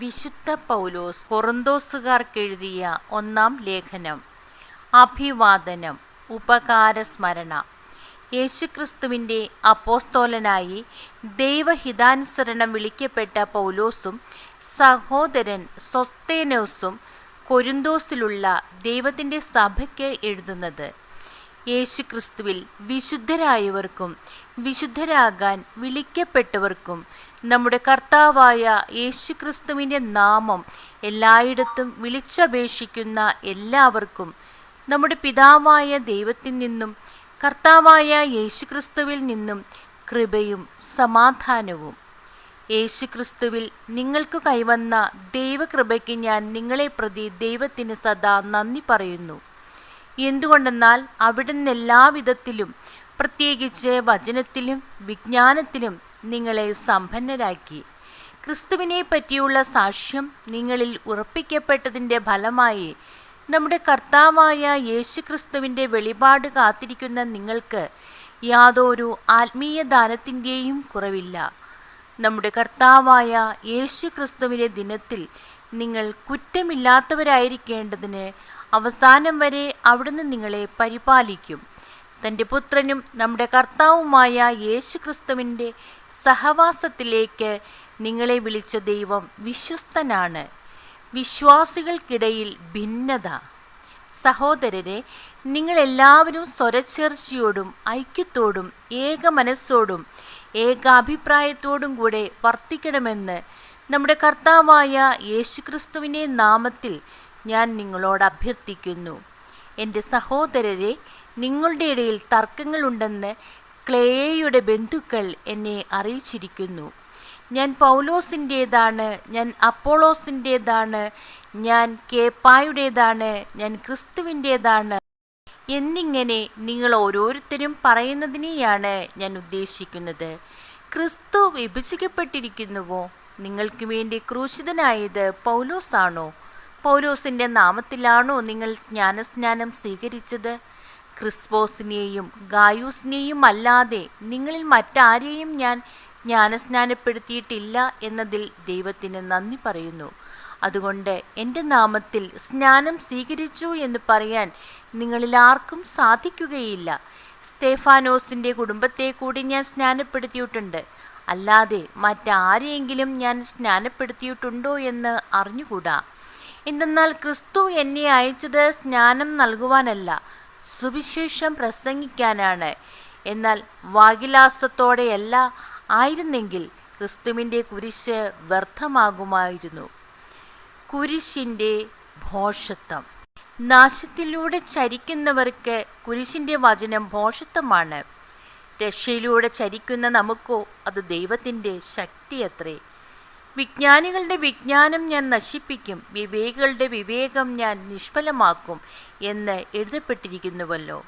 വിശുദ്ധ പൗലോസ് കൊറിന്തോസുകാർക്കെഴുതിയ ഒന്നാം ലേഖനം. അഭിവാദനം. ഉപകാരസ്മരണ. യേശുക്രിസ്തുവിൻ്റെ അപ്പോസ്തോലനായി ദൈവഹിതാനുസരണം വിളിക്കപ്പെട്ട പൗലോസും സഹോദരൻ സൊസ്തേനോസും കൊരിന്തോസിലുള്ള ദൈവത്തിൻ്റെ സഭയ്ക്ക് എഴുതുന്നത്. യേശുക്രിസ്തുവിൽ വിശുദ്ധരായവർക്കും വിശുദ്ധരാകാൻ വിളിക്കപ്പെട്ടവർക്കും നമ്മുടെ കർത്താവായ യേശുക്രിസ്തുവിൻ്റെ നാമം എല്ലായിടത്തും വിളിച്ചപേക്ഷിക്കുന്ന എല്ലാവർക്കും നമ്മുടെ പിതാവായ ദൈവത്തിൽ നിന്നും കർത്താവായ യേശുക്രിസ്തുവിൽ നിന്നും കൃപയും സമാധാനവും. യേശുക്രിസ്തുവിൽ നിങ്ങൾക്ക് കൈവന്ന ദൈവകൃപയ്ക്ക് ഞാൻ നിങ്ങളെ പ്രതി ദൈവത്തിന് സദാ നന്ദി പറയുന്നു. എന്തുകൊണ്ടെന്നാൽ അവിടുന്ന് എല്ലാവിധത്തിലും പ്രത്യേകിച്ച് വചനത്തിലും വിജ്ഞാനത്തിലും നിങ്ങളെ സമ്പന്നരാക്കി. ക്രിസ്തുവിനെ പറ്റിയുള്ള സാക്ഷ്യം നിങ്ങളിൽ ഉറപ്പിക്കപ്പെട്ടതിൻ്റെ ഫലമായി നമ്മുടെ കർത്താവായ യേശുക്രിസ്തുവിൻ്റെ വെളിപാട് കാത്തിരിക്കുന്ന നിങ്ങൾക്ക് യാതൊരു ആത്മീയ ദാനത്തിൻ്റെയും കുറവില്ല. നമ്മുടെ കർത്താവായ യേശുക്രിസ്തുവിൻ്റെ ദിനത്തിൽ നിങ്ങൾ കുറ്റമില്ലാത്തവരായിരിക്കേണ്ടതിന് അവസാനം വരെ അവിടുന്ന് നിങ്ങളെ പരിപാലിക്കും. തൻ്റെ പുത്രനും നമ്മുടെ കർത്താവുമായ യേശുക്രിസ്തുവിൻ്റെ സഹവാസത്തിലേക്ക് നിങ്ങളെ വിളിച്ച ദൈവം വിശ്വസ്തനാണ്. വിശ്വാസികൾക്കിടയിൽ ഭിന്നത. സഹോദരരെ, നിങ്ങളെല്ലാവരും സ്വരച്ചേർച്ചയോടും ഐക്യത്തോടും ഏക മനസ്സോടും ഏകാഭിപ്രായത്തോടും കൂടെ വർത്തിക്കണമെന്ന് നമ്മുടെ കർത്താവായ യേശുക്രിസ്തുവിൻ്റെ നാമത്തിൽ ഞാൻ നിങ്ങളോട് അഭ്യർത്ഥിക്കുന്നു. എൻ്റെ സഹോദരരെ, നിങ്ങളുടെ ഇടയിൽ തർക്കങ്ങളുണ്ടെന്ന് ക്ലേയയുടെ ബന്ധുക്കൾ എന്നെ അറിയിച്ചിരിക്കുന്നു. ഞാൻ പൗലോസിൻ്റേതാണ്, ഞാൻ അപ്പോളോസിൻ്റേതാണ്, ഞാൻ കേപ്പായുടേതാണ്, ഞാൻ ക്രിസ്തുവിൻ്റേതാണ് എന്നിങ്ങനെ നിങ്ങൾ ഓരോരുത്തരും പറയുന്നതിനെയാണ് ഞാൻ ഉദ്ദേശിക്കുന്നത്. ക്രിസ്തു വിഭജിക്കപ്പെട്ടിരിക്കുന്നുവോ? നിങ്ങൾക്ക് വേണ്ടി ക്രൂശിതനായത് പൗലോസാണോ? പൗലോസിൻ്റെ നാമത്തിലാണോ നിങ്ങൾ ജ്ഞാനസ്നാനം സ്വീകരിച്ചത്? ക്രിസ്പോസിനെയും ഗായൂസിനെയും അല്ലാതെ നിങ്ങളിൽ മറ്റാരെയും ഞാൻ ജ്ഞാനസ്നാനപ്പെടുത്തിയിട്ടില്ല എന്നതിൽ ദൈവത്തിന് നന്ദി പറയുന്നു. അതുകൊണ്ട് എൻ്റെ നാമത്തിൽ സ്നാനം സ്വീകരിച്ചു എന്ന് പറയാൻ നിങ്ങളിൽ ആർക്കും സാധിക്കുകയില്ല. സ്തേഫാനോസിൻ്റെ കുടുംബത്തെ കൂടി ഞാൻ സ്നാനപ്പെടുത്തിയിട്ടുണ്ട്, അല്ലാതെ മറ്റാരെയെങ്കിലും ഞാൻ സ്നാനപ്പെടുത്തിയിട്ടുണ്ടോ എന്ന് അറിഞ്ഞുകൂടാ. എന്തെന്നാൽ ക്രിസ്തു എന്നെ അയച്ചത് സ്നാനം നൽകുവാനല്ല, സുവിശേഷം പ്രസംഗിക്കാനാണ്. എന്നാൽ വാഗ്വിലാസത്തോടെയല്ല ആയിരുന്നെങ്കിൽ ക്രിസ്തുവിൻ്റെ കുരിശ് വ്യർത്ഥമാകുമായിരുന്നു. കുരിശിൻ്റെ ഭോഷത്വം. നാശത്തിലൂടെ ചരിക്കുന്നവർക്ക് കുരിശിൻ്റെ വചനം ഭോഷത്വമാണ്. രക്ഷയിലൂടെ ചരിക്കുന്ന നമുക്കോ അത് ദൈവത്തിൻ്റെ ശക്തിയത്രേ. വിജ്ഞാനികളുടെ വിജ്ഞാനം ഞാൻ നശിപ്പിക്കും, വിവേകികളുടെ വിവേകം ഞാൻ നിഷ്ഫലമാക്കും എന്ന് എഴുതപ്പെട്ടിരിക്കുന്നുവല്ലോ.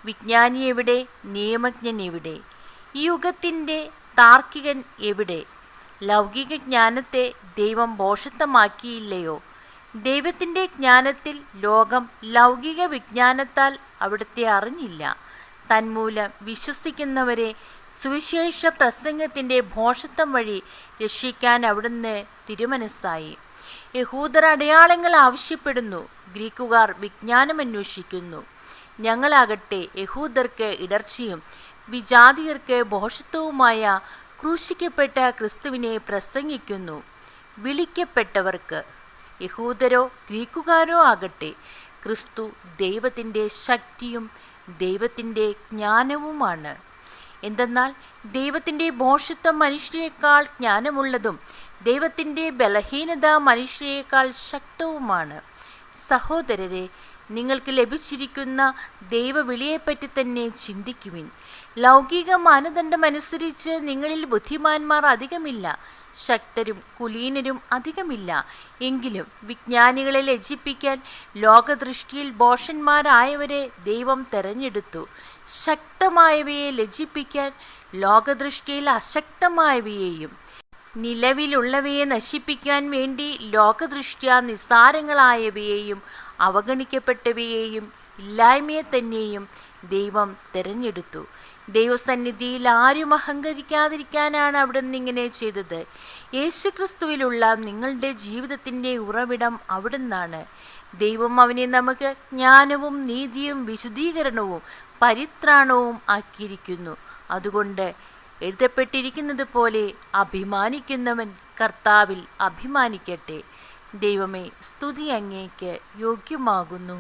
വിജ്ഞാനി എവിടെ? നിയമജ്ഞൻ എവിടെ? ഈ യുഗത്തിൻ്റെ താർക്കികൻ എവിടെ? ലൗകിക ജ്ഞാനത്തെ ദൈവം ഭോഷത്വമാക്കിയില്ലയോ? ദൈവത്തിൻ്റെ ജ്ഞാനത്തിൽ ലോകം ലൗകിക വിജ്ഞാനത്താൽ അവിടുത്തെ അറിഞ്ഞില്ല. തന്മൂലം വിശ്വസിക്കുന്നവരെ സുവിശേഷ പ്രസംഗത്തിൻ്റെ ഭോഷത്വം വഴി രക്ഷിക്കാൻ അവിടുന്ന് തിരുമനസ്സായി. യഹൂദർ അടയാളങ്ങൾ ആവശ്യപ്പെടുന്നു, ഗ്രീക്കുകാർ വിജ്ഞാനം അന്വേഷിക്കുന്നു. ഞങ്ങളാകട്ടെ യഹൂദർക്ക് ഇടർച്ചയും വിജാതിയർക്ക് ഭോഷത്വവുമായ ക്രൂശിക്കപ്പെട്ട ക്രിസ്തുവിനെ പ്രസംഗിക്കുന്നു. വിളിക്കപ്പെട്ടവർക്ക്, യഹൂദരോ ഗ്രീക്കുകാരോ ആകട്ടെ, ക്രിസ്തു ദൈവത്തിൻ്റെ ശക്തിയും ദൈവത്തിൻ്റെ ജ്ഞാനവുമാണ്. എന്തെന്നാൽ ദൈവത്തിൻ്റെ ഭോഷത്വം മനുഷ്യരെക്കാൾ ജ്ഞാനമുള്ളതും ദൈവത്തിൻ്റെ ബലഹീനത മനുഷ്യരെക്കാൾ ശക്തവുമാണ്. സഹോദരരെ, നിങ്ങൾക്ക് ലഭിച്ചിരിക്കുന്ന ദൈവവിളിയെപ്പറ്റി തന്നെ ചിന്തിക്കുവിൻ. ലൗകിക മാനദണ്ഡമനുസരിച്ച് നിങ്ങളിൽ ബുദ്ധിമാന്മാർ അധികമില്ല, ശക്തരും കുലീനരും അധികമില്ല. എങ്കിലും വിജ്ഞാനികളെ ലജ്ജിപ്പിക്കാൻ ലോകദൃഷ്ടിയിൽ ഭോഷന്മാരായവരെ ദൈവം തെരഞ്ഞെടുത്തു. ശക്തമായവയെ ലജ്ജിപ്പിക്കാൻ ലോകദൃഷ്ടിയിൽ അശക്തമായവയെയും നിലവിലുള്ളവയെ നശിപ്പിക്കാൻ വേണ്ടി ലോകദൃഷ്ട്യാ നിസ്സാരങ്ങളായവയെയും അവഗണിക്കപ്പെട്ടവയെയും ഇല്ലായ്മയെ തന്നെയും ദൈവം തിരഞ്ഞെടുത്തു. ദൈവസന്നിധിയിൽ ആരും അഹങ്കരിക്കാതിരിക്കാനാണ് അവിടുന്ന് ഇങ്ങനെ ചെയ്തത്. യേശുക്രിസ്തുവിലുള്ള നിങ്ങളുടെ ജീവിതത്തിൻ്റെ ഉറവിടം അവിടുന്നാണ്. ദൈവം അവനെ നമുക്ക് ജ്ഞാനവും നീതിയും വിശുദ്ധീകരണവും പരിത്രാണവും ആക്കിയിരിക്കുന്നു. അതുകൊണ്ട് എഴുതപ്പെട്ടിരിക്കുന്നത് പോലെ അഭിമാനിക്കുന്നവൻ കർത്താവിൽ അഭിമാനിക്കട്ടെ. ദൈവമേ, സ്തുതി അങ്ങേക്ക് യോഗ്യമാകുന്നു.